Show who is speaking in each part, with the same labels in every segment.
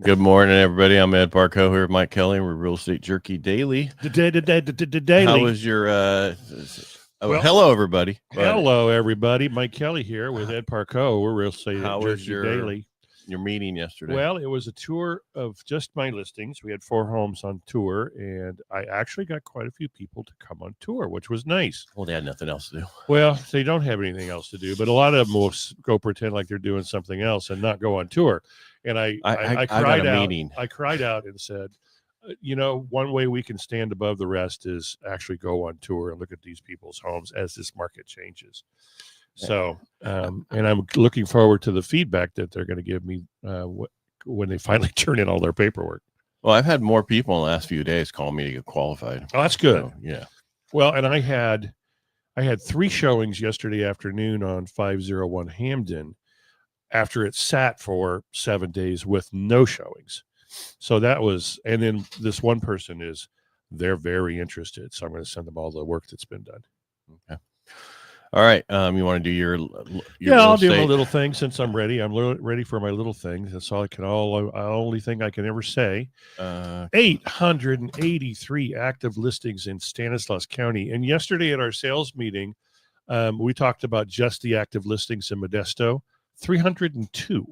Speaker 1: Good morning, everybody. I'm Ed Parcaut here with Mike Kelly. We're Real Estate Jerky Daily.
Speaker 2: Daily.
Speaker 1: How was your hello, everybody.
Speaker 2: Hello, everybody. Mike Kelly here with Ed Parcaut. We're Real Estate Jerky Daily.
Speaker 1: Your meeting yesterday?
Speaker 2: Well, it was a tour of just my listings. We had 4 homes on tour, and I actually got quite a few people to come on tour, which was nice.
Speaker 1: Well, they had nothing else to do.
Speaker 2: Well, they don't have anything else to do, but a lot of them will go pretend like they're doing something else and not go on tour. And I cried out. I cried out and said, one way we can stand above the rest is actually go on tour and look at these people's homes as this market changes. So, and I'm looking forward to the feedback that they're going to give me when they finally turn in all their paperwork.
Speaker 1: Well, I've had more people in the last few days call me to get qualified.
Speaker 2: Oh, that's good.
Speaker 1: So, yeah.
Speaker 2: Well, and I had 3 showings yesterday afternoon on 501 Hamden after it sat for 7 days with no showings. So that was, and then this one person they're very interested. So I'm going to send them all the work that's been done.
Speaker 1: Okay. All right. You want to do your
Speaker 2: I'll do a little thing since I'm ready. I'm ready for my little things. That's all only thing I can ever say. 883 active listings in Stanislaus County. And yesterday at our sales meeting, we talked about just the active listings in Modesto. 302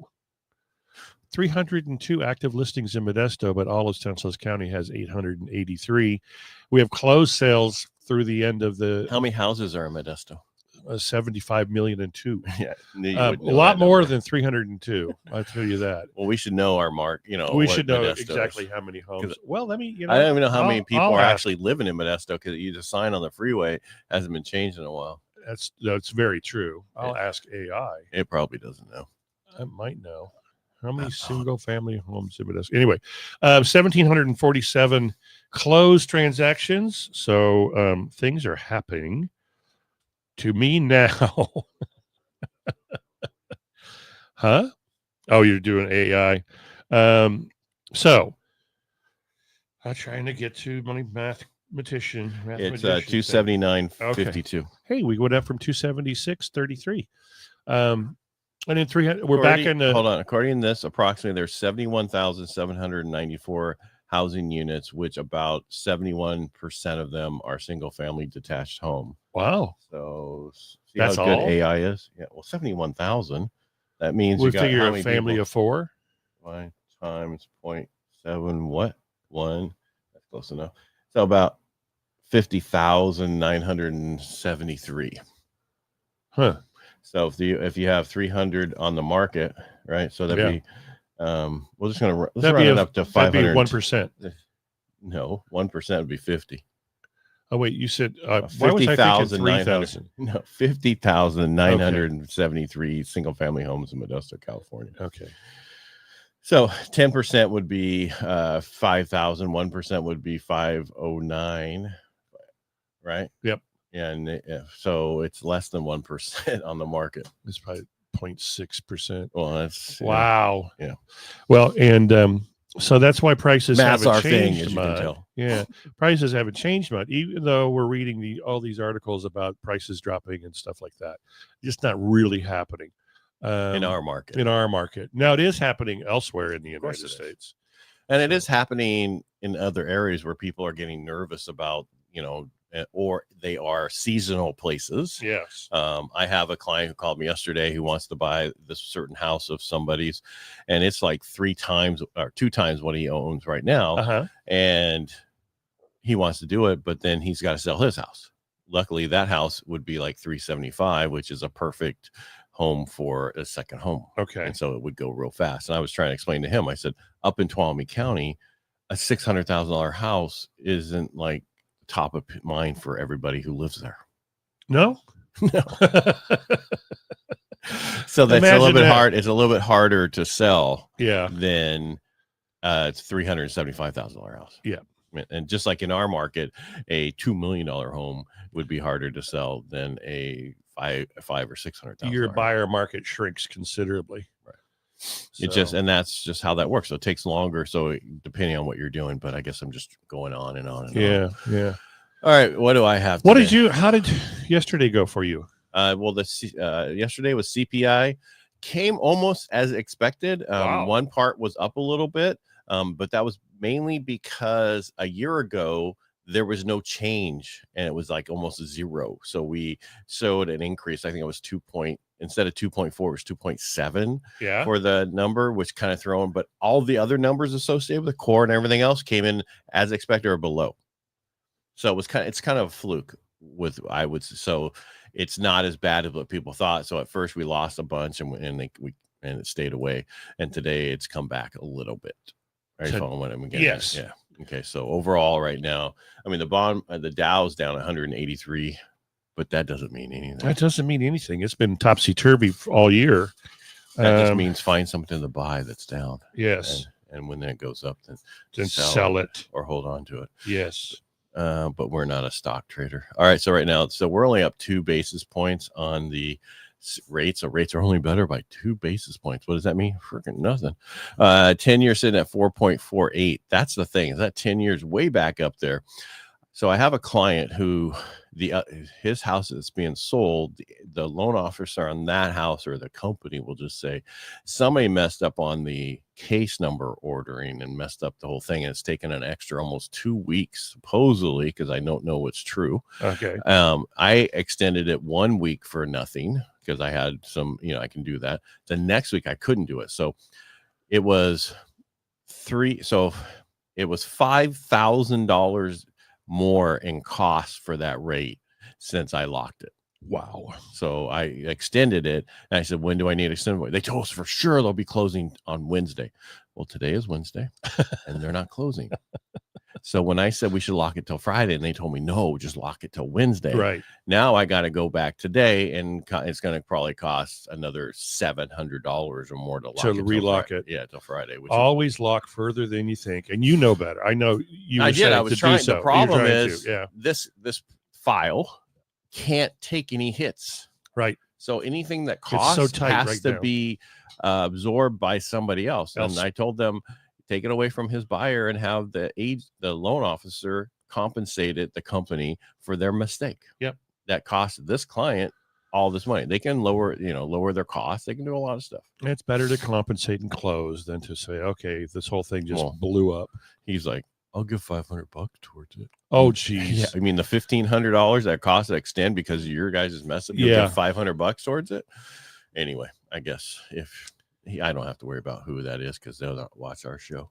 Speaker 2: active listings in Modesto, but all of Stanislaus County has 883. We have closed sales through the end of the.
Speaker 1: How many houses are in Modesto?
Speaker 2: 75 million and 2.
Speaker 1: Yeah,
Speaker 2: a lot more than 302. I'll tell you that.
Speaker 1: Well, we should know our mark.
Speaker 2: We should know exactly how many homes. Well, let me.
Speaker 1: I don't even know how many people are actually living in Modesto because the sign on the freeway hasn't been changed in a while.
Speaker 2: That's very true. I'll ask AI.
Speaker 1: It probably doesn't know.
Speaker 2: I might know. How many single family homes in Modesto? Anyway, 1,747 closed transactions. So things are happening to me now. Huh? Oh, you're doing AI. So I'm trying to get to money mathematician.
Speaker 1: It's 279.52.
Speaker 2: Okay. Hey, we went up from 276.33. And then 300. We're back in the.
Speaker 1: Hold on. According to this, approximately there's 71,794 housing units, which about 71% of them are single family detached home.
Speaker 2: Wow.
Speaker 1: So see
Speaker 2: that's
Speaker 1: how good
Speaker 2: all?
Speaker 1: AI is? Yeah. Well, 71,000. That means
Speaker 2: we
Speaker 1: you got
Speaker 2: figure
Speaker 1: how
Speaker 2: a family
Speaker 1: people?
Speaker 2: of 4.
Speaker 1: 1 times 0.7 what? 1. That's close enough. So about 50,973.
Speaker 2: Huh.
Speaker 1: So if you have 300 on the market, right? So that'd be we're just gonna run it up to 500.
Speaker 2: 1%.
Speaker 1: No, 1% would be 50.
Speaker 2: Oh wait, you said
Speaker 1: 50,900. No, 50,973 single family homes in Modesto, California.
Speaker 2: Okay.
Speaker 1: So 10% would be 5,000. 1% would be 509. Right.
Speaker 2: Yep.
Speaker 1: And so it's less than 1% on the market.
Speaker 2: It's probably 0.6%.
Speaker 1: Well, that's
Speaker 2: wow.
Speaker 1: Yeah.
Speaker 2: Well, and so that's why prices
Speaker 1: Math's
Speaker 2: haven't
Speaker 1: our thing,
Speaker 2: changed
Speaker 1: as you
Speaker 2: much.
Speaker 1: can tell.
Speaker 2: Yeah, prices haven't changed much, even though we're reading all these articles about prices dropping and stuff like that. Just not really happening
Speaker 1: in our market.
Speaker 2: Now it is happening elsewhere in the United States,
Speaker 1: and it is happening in other areas where people are getting nervous about or they are seasonal places.
Speaker 2: Yes.
Speaker 1: I have a client who called me yesterday who wants to buy this certain house of somebody's, and it's like 3 times or 2 times what he owns right now. And he wants to do it, but then he's got to sell his house. Luckily, that house would be like 375, which is a perfect home for a second home.
Speaker 2: Okay.
Speaker 1: And so it would go real fast. And I was trying to explain to him, I said, up in Tuolumne County, a $600,000 house isn't like top of mind for everybody who lives there.
Speaker 2: No.
Speaker 1: So that's a little bit hard. It's a little bit harder to sell.
Speaker 2: Yeah.
Speaker 1: Than it's $375,000 house.
Speaker 2: Yeah.
Speaker 1: And just like in our market, a $2 million home would be harder to sell than a $500,000 or $600,000.
Speaker 2: Your buyer market shrinks considerably.
Speaker 1: Right. So. And that's just how that works. So it takes longer. So depending on what you're doing, but I guess I'm just going on and on and on.
Speaker 2: Yeah.
Speaker 1: All right. What do I have today?
Speaker 2: How did yesterday go for you?
Speaker 1: Well, yesterday was CPI, came almost as expected.
Speaker 2: Wow.
Speaker 1: One part was up a little bit, but that was mainly because a year ago there was no change and it was like almost a zero. So we showed an increase. I think it was instead of 2.4, it was 2.7 for the number, which kind of thrown, but all the other numbers associated with the core and everything else came in as expected or below. So it's kind of a fluke so it's not as bad as what people thought. So at first we lost a bunch and it stayed away. And today it's come back a little bit. Are you following what I'm getting?
Speaker 2: Yes.
Speaker 1: Yeah. Okay. So overall right now, I mean, the Dow's down 183, but that doesn't mean anything.
Speaker 2: That doesn't mean anything. It's been topsy-turvy all year.
Speaker 1: That just means find something to buy that's down.
Speaker 2: Yes.
Speaker 1: And when that goes up,
Speaker 2: then sell it
Speaker 1: or hold on to it.
Speaker 2: Yes.
Speaker 1: But we're not a stock trader. All right. So right now, we're only up 2 basis points on the rates. So rates are only better by 2 basis points. What does that mean? Freaking nothing. 10-year sitting at 4.48. That's the thing. Is that 10 years way back up there? So I have a client who his house is being sold. The loan officer on that house, or the company, will just say somebody messed up on the case number ordering and messed up the whole thing. And it's taken an extra almost 2 weeks, supposedly, because I don't know what's true.
Speaker 2: Okay.
Speaker 1: I extended it 1 week for nothing because I had some, I can do that. The next week I couldn't do it. So it was $5,000 more in cost for that rate since I locked it.
Speaker 2: Wow.
Speaker 1: So I extended it and I said, when do I need to extend it? They told us for sure they'll be closing on Wednesday. Well, today is Wednesday and they're not closing. So when I said we should lock it till Friday, and they told me, no, just lock it till Wednesday.
Speaker 2: Right.
Speaker 1: Now I got to go back today, and it's going to probably cost another $700 or more to
Speaker 2: relock it.
Speaker 1: Yeah, till Friday.
Speaker 2: Always lock further than you think, and you know better. I know you.
Speaker 1: I did. I was trying. The problem is, this file can't take any hits.
Speaker 2: Right.
Speaker 1: So anything that costs has to be absorbed by somebody else. And I told them, take it away from his buyer and have the loan officer compensated the company for their mistake.
Speaker 2: Yep.
Speaker 1: That cost this client all this money. They can lower their costs. They can do a lot of stuff.
Speaker 2: It's better to compensate and close than to say, okay, this whole thing just blew up.
Speaker 1: He's like, I'll give $500 towards it.
Speaker 2: Oh, geez.
Speaker 1: Yeah, I mean, the $1,500 that costs to extend because of your guys' mess up, you'll give $500 towards it. Anyway, I guess I don't have to worry about who that is because they'll not watch our show.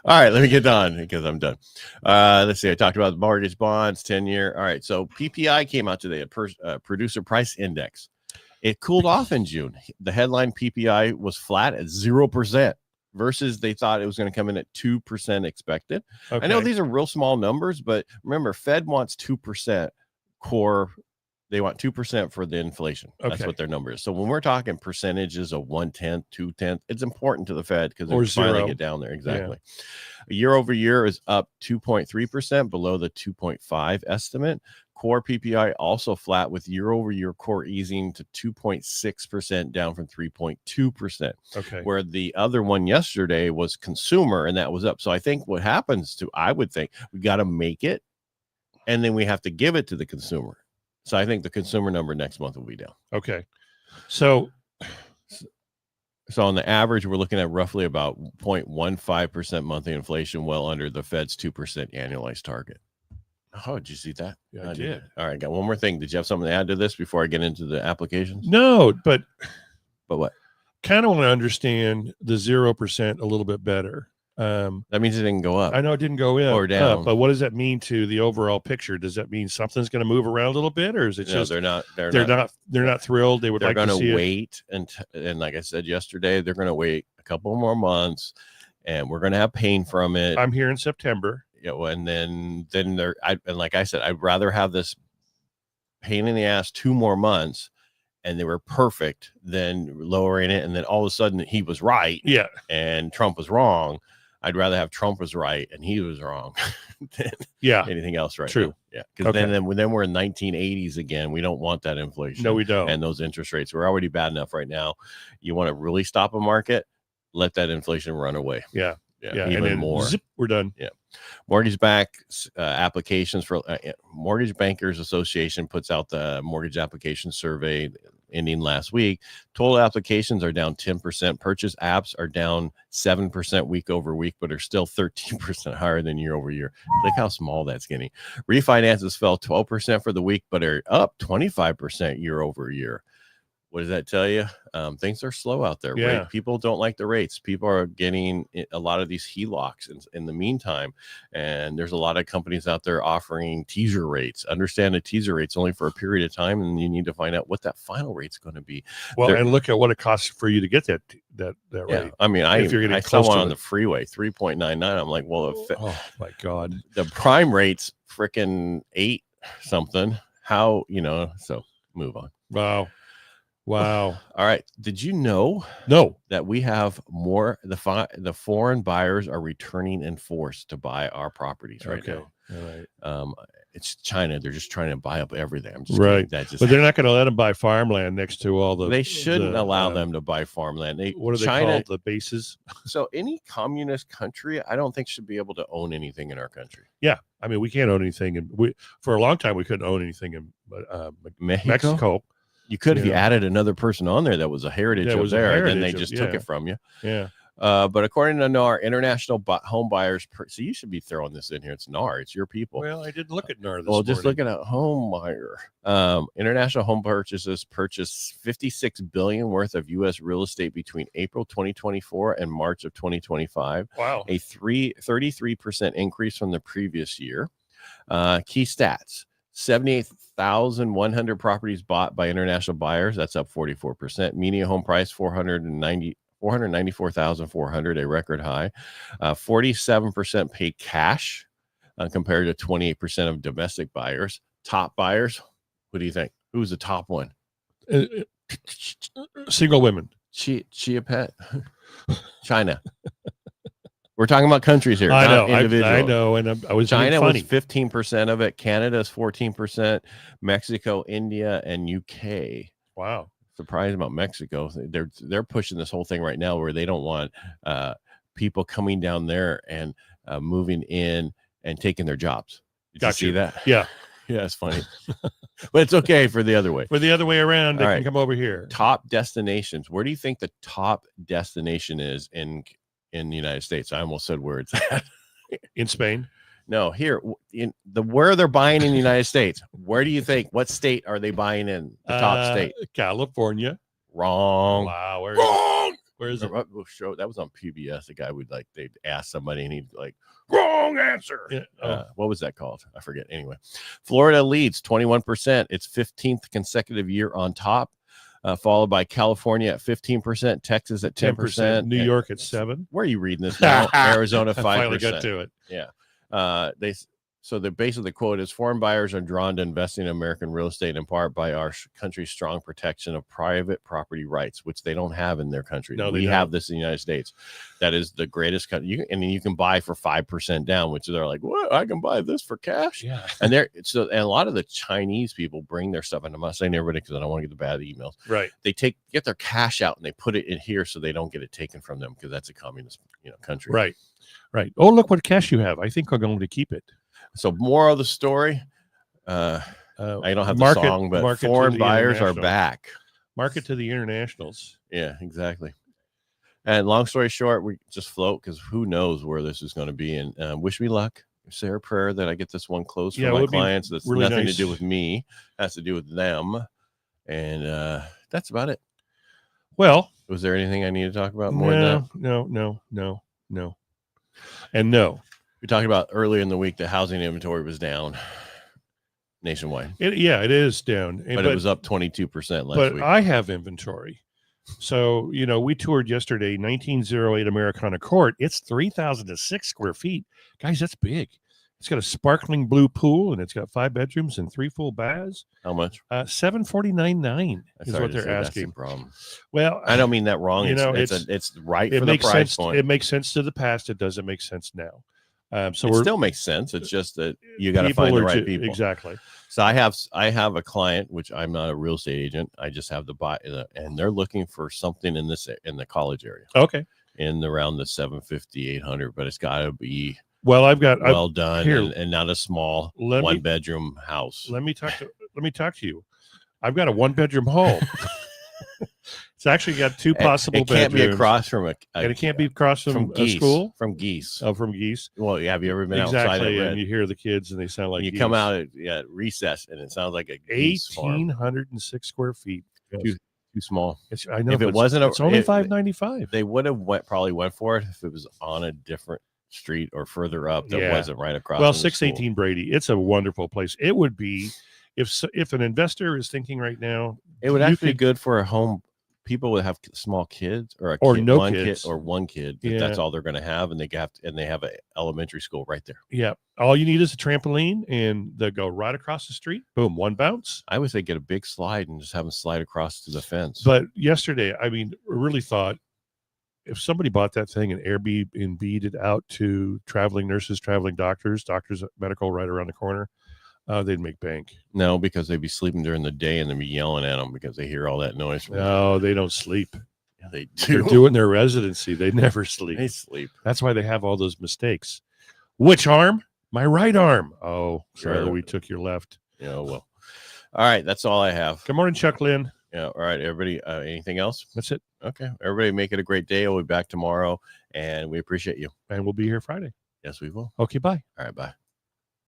Speaker 1: All right, let me get done because I'm done. Let's see. I talked about the mortgage bonds, 10-year. All right, so PPI came out today, a producer price index. It cooled off in June. The headline PPI was flat at 0% versus they thought it was going to come in at 2% expected. Okay. I know these are real small numbers, but remember, Fed wants 2% core. They want 2% for the inflation. Okay. That's what their number is. So when we're talking percentages of 1/10, 2/10, it's important to the Fed because they're finally get down there. Exactly. Yeah. Year over year is up 2.3%, below the 2.5 estimate. Core PPI also flat with year over year core easing to 2.6%, down from 3.2%.
Speaker 2: Okay.
Speaker 1: Where the other one yesterday was consumer, and that was up. So I think what happens I would think we got to make it, and then we have to give it to the consumer. So I think the consumer number next month will be down.
Speaker 2: Okay. So
Speaker 1: on the average, we're looking at roughly about 0.15% monthly inflation, well under the Fed's 2% annualized target. Oh, did you see that?
Speaker 2: Yeah, I did.
Speaker 1: All right, got one more thing. Did you have something to add to this before I get into the applications?
Speaker 2: No, but
Speaker 1: what?
Speaker 2: Kind of want to understand the 0% a little bit better.
Speaker 1: That means it didn't go up.
Speaker 2: I know it didn't go in
Speaker 1: or down,
Speaker 2: but what does that mean to the overall picture? Does that mean something's going to move around a little bit, or is it just
Speaker 1: they're not
Speaker 2: thrilled? They would like to see
Speaker 1: wait and like I said yesterday, they're going to wait a couple more months, and we're going to have pain from it.
Speaker 2: I'm here in September.
Speaker 1: And then like I said, I'd rather have this pain in the ass 2 more months, and they were perfect, than lowering it and then all of a sudden he was right.
Speaker 2: Yeah,
Speaker 1: and Trump was wrong. I'd rather have Trump was right and he was wrong than anything else. Right.
Speaker 2: True.
Speaker 1: Now. Yeah. Because then we're in 1980s again. We don't want that inflation.
Speaker 2: No, we don't.
Speaker 1: And those interest rates are already bad enough right now. You want to really stop a market, let that inflation run away.
Speaker 2: Yeah.
Speaker 1: Even
Speaker 2: and then
Speaker 1: more.
Speaker 2: Zip, we're done.
Speaker 1: Yeah. Mortgage back applications for Mortgage Bankers Association puts out the mortgage application survey. ending last week. Total applications are down 10%. Purchase apps are down 7% week over week, but are still 13% higher than year over year. Look how small that's getting. Refinances fell 12% for the week, but are up 25% year over year. What does that tell you? Things are slow out there.
Speaker 2: Yeah.
Speaker 1: People don't like the rates. People are getting a lot of these HELOCs in the meantime. And there's a lot of companies out there offering teaser rates. Understand a teaser rate's only for a period of time, and you need to find out what that final rate's going to be.
Speaker 2: Well, and look at what it costs for you to get that rate.
Speaker 1: I mean,
Speaker 2: if you're
Speaker 1: I saw one on the freeway, 3.99. I'm like, well,
Speaker 2: oh my God,
Speaker 1: the prime rate's freaking 8 something. How, so move on.
Speaker 2: Wow.
Speaker 1: All right. Did you know that we have more, the foreign buyers are returning in force to buy our properties right now?
Speaker 2: All right.
Speaker 1: It's China. They're just trying to buy up everything. I'm just
Speaker 2: right.
Speaker 1: That just
Speaker 2: but they're not going to let them buy farmland next to all the.
Speaker 1: They shouldn't allow them to buy farmland.
Speaker 2: What are they called? The bases.
Speaker 1: So any communist country, I don't think should be able to own anything in our country.
Speaker 2: Yeah. I mean, we can't own anything. And for a long time, we couldn't own anything in Mexico.
Speaker 1: You could if you added another person on there that was a heritage of there, then they just took it from you.
Speaker 2: Yeah.
Speaker 1: But according to NAR, international home buyers, so you should be throwing this in here. It's NAR. It's your people.
Speaker 2: Well, I didn't look at NAR this morning.
Speaker 1: Just looking at home buyer. International home purchases purchased $56 billion worth of U.S. real estate between April 2024 and March of 2025.
Speaker 2: Wow.
Speaker 1: A 33% increase from the previous year. Key stats. 78,100 properties bought by international buyers. That's up 44%. Median home price, $494,400, a record high. 47% paid cash compared to 28% of domestic buyers. Top buyers, what do you think? Who's the top one?
Speaker 2: Single women.
Speaker 1: Chia Pet. China. We're talking about countries here.
Speaker 2: I know.
Speaker 1: Individual.
Speaker 2: I know. And I was
Speaker 1: China
Speaker 2: funny.
Speaker 1: was 15% of it. Canada is 14%. Mexico, India, and UK.
Speaker 2: Wow.
Speaker 1: Surprised about Mexico. They're pushing this whole thing right now where they don't want people coming down there and moving in and taking their jobs. Did you see that?
Speaker 2: Yeah.
Speaker 1: Yeah, it's funny. But it's okay for the other way.
Speaker 2: For the other way around, they can come over here.
Speaker 1: Top destinations. Where do you think the top destination is in the United States? I almost said where it's at.
Speaker 2: In Spain?
Speaker 1: No, here where they're buying in the United States. Where do you think? What state are they buying in? The top state?
Speaker 2: California.
Speaker 1: Wrong.
Speaker 2: Wow. Where is it?
Speaker 1: That was on PBS. The guy they'd ask somebody and he'd like, wrong answer. Yeah. What was that called? I forget. Anyway, Florida leads 21%. It's 15th consecutive year on top. Followed by California at 15%, Texas at 10%,
Speaker 2: New York at 7%.
Speaker 1: Where are you reading this now? Arizona 5%.
Speaker 2: Finally got to it.
Speaker 1: Yeah. So the base of the quote is foreign buyers are drawn to investing in American real estate in part by our country's strong protection of private property rights, which they don't have in their country.
Speaker 2: No,
Speaker 1: we have this in the United States. That is the greatest country. You can buy for 5% down, which they're like, what? I can buy this for cash.
Speaker 2: Yeah.
Speaker 1: And and a lot of the Chinese people bring their stuff, and I'm not saying everybody because I don't want to get the bad emails.
Speaker 2: Right.
Speaker 1: They get their cash out and they put it in here so they don't get it taken from them because that's a communist country.
Speaker 2: Right. Right. Oh, look what cash you have. I think I'm going to keep it.
Speaker 1: So more of the story. I don't have the song, but foreign buyers are back.
Speaker 2: Market to the internationals.
Speaker 1: Yeah, exactly. And long story short, we just float because who knows where this is going to be. And wish me luck. Say a prayer that I get this one closed for my clients. That's really nothing to do with me. It has to do with them. And that's about it.
Speaker 2: Well,
Speaker 1: was there anything I need to talk about more than that?
Speaker 2: No. And no.
Speaker 1: We talked about earlier in the week that housing inventory was down nationwide.
Speaker 2: It is down.
Speaker 1: But it was up 22% last week.
Speaker 2: But I have inventory. So, we toured yesterday, 1908 Americana Court. It's 3,006 square feet. Guys, that's big. It's got a sparkling blue pool, and it's got 5 bedrooms and 3 full baths.
Speaker 1: How much?
Speaker 2: $749.9 is what they're asking. That's the
Speaker 1: problem.
Speaker 2: Well,
Speaker 1: I don't mean that wrong. It's right for the price point.
Speaker 2: It makes sense to the past. It doesn't make sense now.
Speaker 1: It still makes sense. It's just that you got to find the right people.
Speaker 2: Exactly.
Speaker 1: So I have a client, which I'm not a real estate agent. I just have the buy, and they're looking for something in the college area.
Speaker 2: Okay.
Speaker 1: In around the 750, 800, but it's got to be
Speaker 2: well
Speaker 1: done and not a small 1-bedroom house.
Speaker 2: Let me talk to you. I've got a 1-bedroom home. It's actually got two possible bedrooms.
Speaker 1: It can't be across from
Speaker 2: and it can't be across from
Speaker 1: geese,
Speaker 2: a school?
Speaker 1: From geese.
Speaker 2: Oh, from geese.
Speaker 1: Well, have you ever been outside
Speaker 2: and you hear the kids and they sound like
Speaker 1: you
Speaker 2: geese.
Speaker 1: come out at recess and it sounds like a geese
Speaker 2: 1,806 square feet.
Speaker 1: Too small.
Speaker 2: I know.
Speaker 1: If it wasn't,
Speaker 2: it's only $595.
Speaker 1: They would have probably went for it if it was on a different street or further up that wasn't right across.
Speaker 2: Well, 618 Brady. It's a wonderful place. It would be if an investor is thinking right now,
Speaker 1: it would actually be good for a home. People would have small kids or one kid. That's all they're going to have, and they have an elementary school right there.
Speaker 2: Yeah, all you need is a trampoline, and they go right across the street. Boom, one bounce.
Speaker 1: I would say get a big slide and just have them slide across to the fence.
Speaker 2: But yesterday, I really thought if somebody bought that thing and Airbnb'd it out to traveling nurses, traveling doctors medical right around the corner, they'd make bank.
Speaker 1: No, because they'd be sleeping during the day and they'd be yelling at them because they hear all that noise.
Speaker 2: No, they don't sleep.
Speaker 1: Yeah, they do.
Speaker 2: They're doing their residency. They never sleep.
Speaker 1: They sleep.
Speaker 2: That's why they have all those mistakes. Which arm? My right arm. Oh, sorry, we took your left.
Speaker 1: Yeah, well. All right, that's all I have.
Speaker 2: Good morning, Chuck Lynn.
Speaker 1: Yeah, all right, everybody. Anything else?
Speaker 2: That's it.
Speaker 1: Okay, everybody make it a great day. We'll be back tomorrow, and we appreciate you.
Speaker 2: And we'll be here Friday.
Speaker 1: Yes, we will.
Speaker 2: Okay, bye.
Speaker 1: All right, bye.